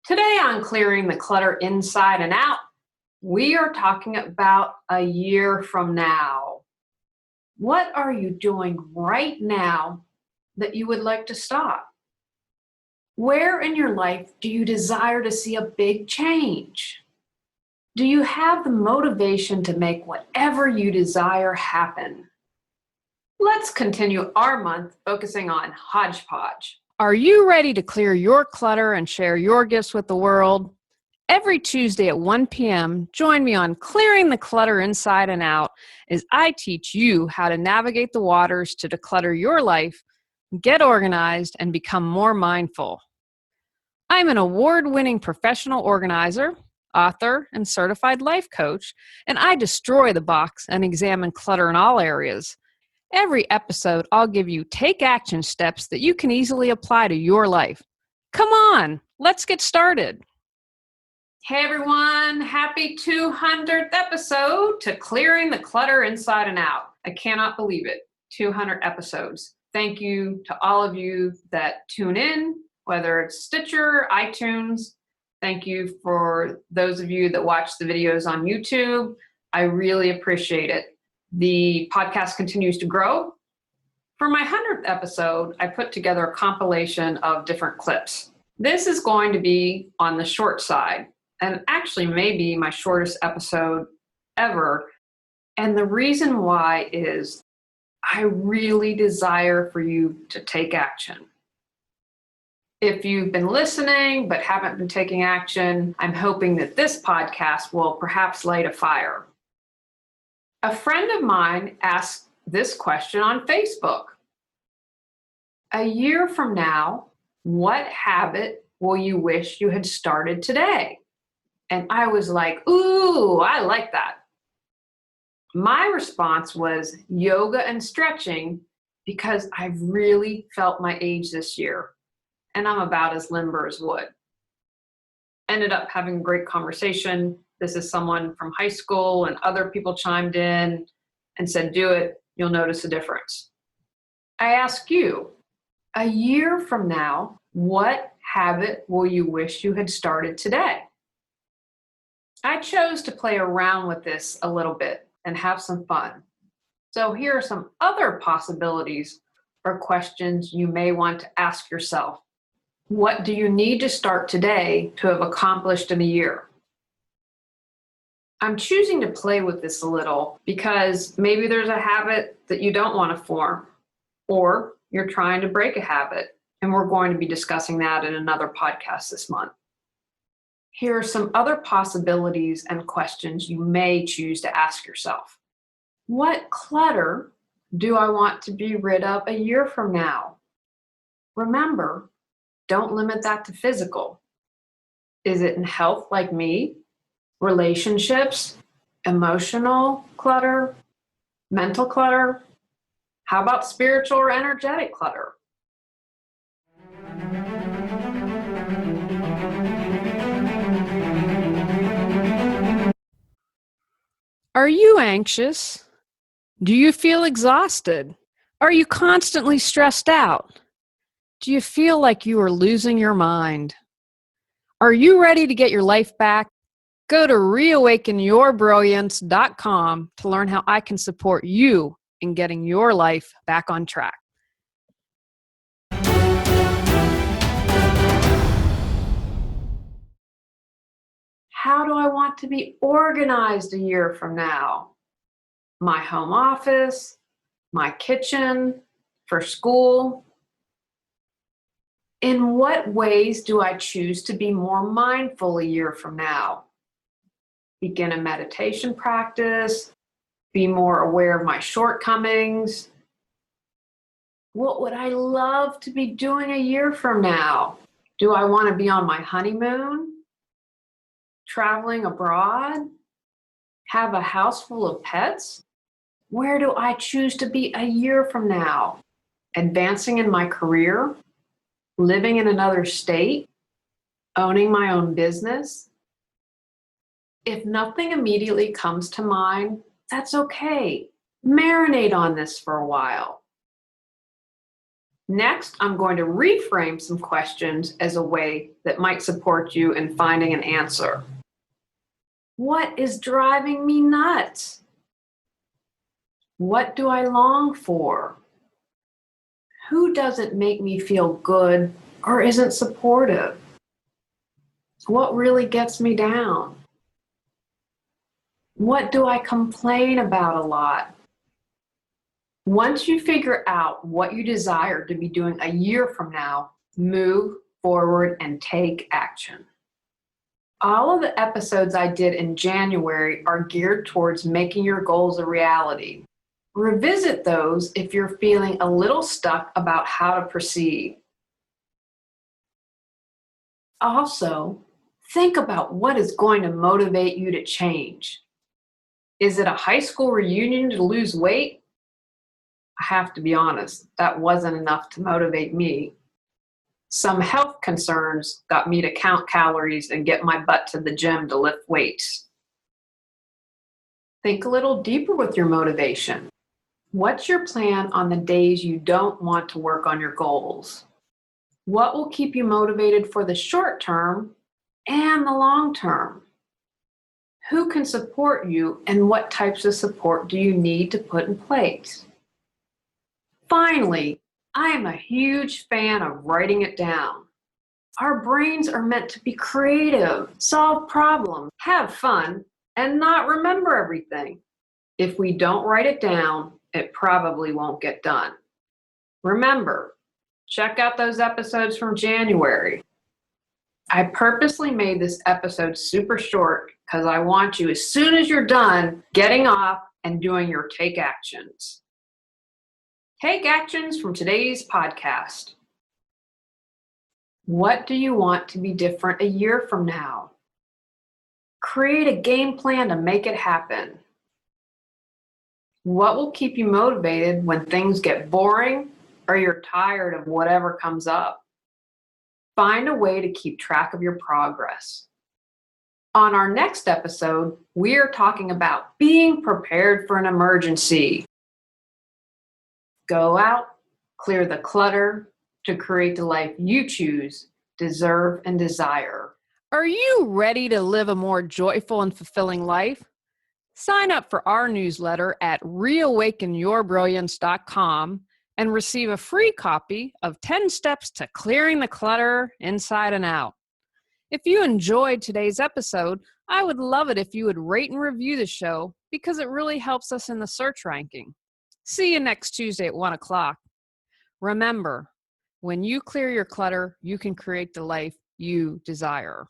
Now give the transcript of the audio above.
Today on Clearing the Clutter Inside and Out, we are talking about a year from now. What are you doing right now that you would like to stop? Where in your life do you desire to see a big change? Do you have the motivation to make whatever you desire happen? Let's continue our month focusing on hodgepodge. Are you ready to clear your clutter and share your gifts with the world? Every Tuesday at 1 p.m., join me on Clearing the Clutter Inside and Out as I teach you how to navigate the waters to declutter your life, get organized, and become more mindful. I'm an award-winning professional organizer, author, and certified life coach, and I destroy the box and examine clutter in all areas. Every episode, I'll give you take action steps that you can easily apply to your life. Come on, let's get started. Hey everyone, happy 200th episode to Clearing the Clutter Inside and Out. I cannot believe it, 200 episodes. Thank you to all of you that tune in, whether it's Stitcher, iTunes. Thank you for those of you that watch the videos on YouTube. I really appreciate it. The podcast continues to grow. For my 100th episode, I put together a compilation of different clips. This is going to be on the short side, and actually maybe my shortest episode ever. And the reason why is I really desire for you to take action. If you've been listening but haven't been taking action, I'm hoping that this podcast will perhaps light a fire. A friend of mine asked this question on Facebook. A year from now, what habit will you wish you had started today? And I was like, ooh, I like that. My response was yoga and stretching because I've really felt my age this year and I'm about as limber as wood. Ended up having a great conversation. This is someone from high school and other people chimed in and said, do it, you'll notice a difference. I ask you, a year from now, what habit will you wish you had started today? I chose to play around with this a little bit and have some fun. So here are some other possibilities or questions you may want to ask yourself. What do you need to start today to have accomplished in a year? I'm choosing to play with this a little because maybe there's a habit that you don't want to form, or you're trying to break a habit, and we're going to be discussing that in another podcast this month. Here are some other possibilities and questions you may choose to ask yourself. What clutter do I want to be rid of a year from now? Remember, don't limit that to physical. Is it in health like me? Relationships, emotional clutter, mental clutter? How about spiritual or energetic clutter? Are you anxious? Do you feel exhausted? Are you constantly stressed out? Do you feel like you are losing your mind? Are you ready to get your life back? Go to reawakenyourbrilliance.com to learn how I can support you in getting your life back on track. How do I want to be organized a year from now? My home office, my kitchen, for school. In what ways do I choose to be more mindful a year from now? Begin a meditation practice, be more aware of my shortcomings. What would I love to be doing a year from now? Do I want to be on my honeymoon? Traveling abroad? Have a house full of pets? Where do I choose to be a year from now? Advancing in my career? Living in another state? Owning my own business? If nothing immediately comes to mind, that's okay. Marinate on this for a while. Next, I'm going to reframe some questions as a way that might support you in finding an answer. What is driving me nuts? What do I long for? Who doesn't make me feel good or isn't supportive? What really gets me down? What do I complain about a lot? Once you figure out what you desire to be doing a year from now, move forward and take action. All of the episodes I did in January are geared towards making your goals a reality. Revisit those if you're feeling a little stuck about how to proceed. Also, think about what is going to motivate you to change. Is it a high school reunion to lose weight? I have to be honest, that wasn't enough to motivate me. Some health concerns got me to count calories and get my butt to the gym to lift weights. Think a little deeper with your motivation. What's your plan on the days you don't want to work on your goals? What will keep you motivated for the short term and the long term? Who can support you and what types of support do you need to put in place? Finally, I am a huge fan of writing it down. Our brains are meant to be creative, solve problems, have fun, and not remember everything. If we don't write it down, it probably won't get done. Remember, check out those episodes from January. I purposely made this episode super short because I want you, as soon as you're done, getting off and doing your take actions. Take actions from today's podcast. What do you want to be different a year from now? Create a game plan to make it happen. What will keep you motivated when things get boring or you're tired of whatever comes up? Find a way to keep track of your progress. On our next episode, we are talking about being prepared for an emergency. Go out, clear the clutter to create the life you choose, deserve, and desire. Are you ready to live a more joyful and fulfilling life? Sign up for our newsletter at reawakenyourbrilliance.com and receive a free copy of 10 Steps to Clearing the Clutter Inside and Out. If you enjoyed today's episode, I would love it if you would rate and review the show because it really helps us in the search ranking. See you next Tuesday at 1 o'clock. Remember, when you clear your clutter, you can create the life you desire.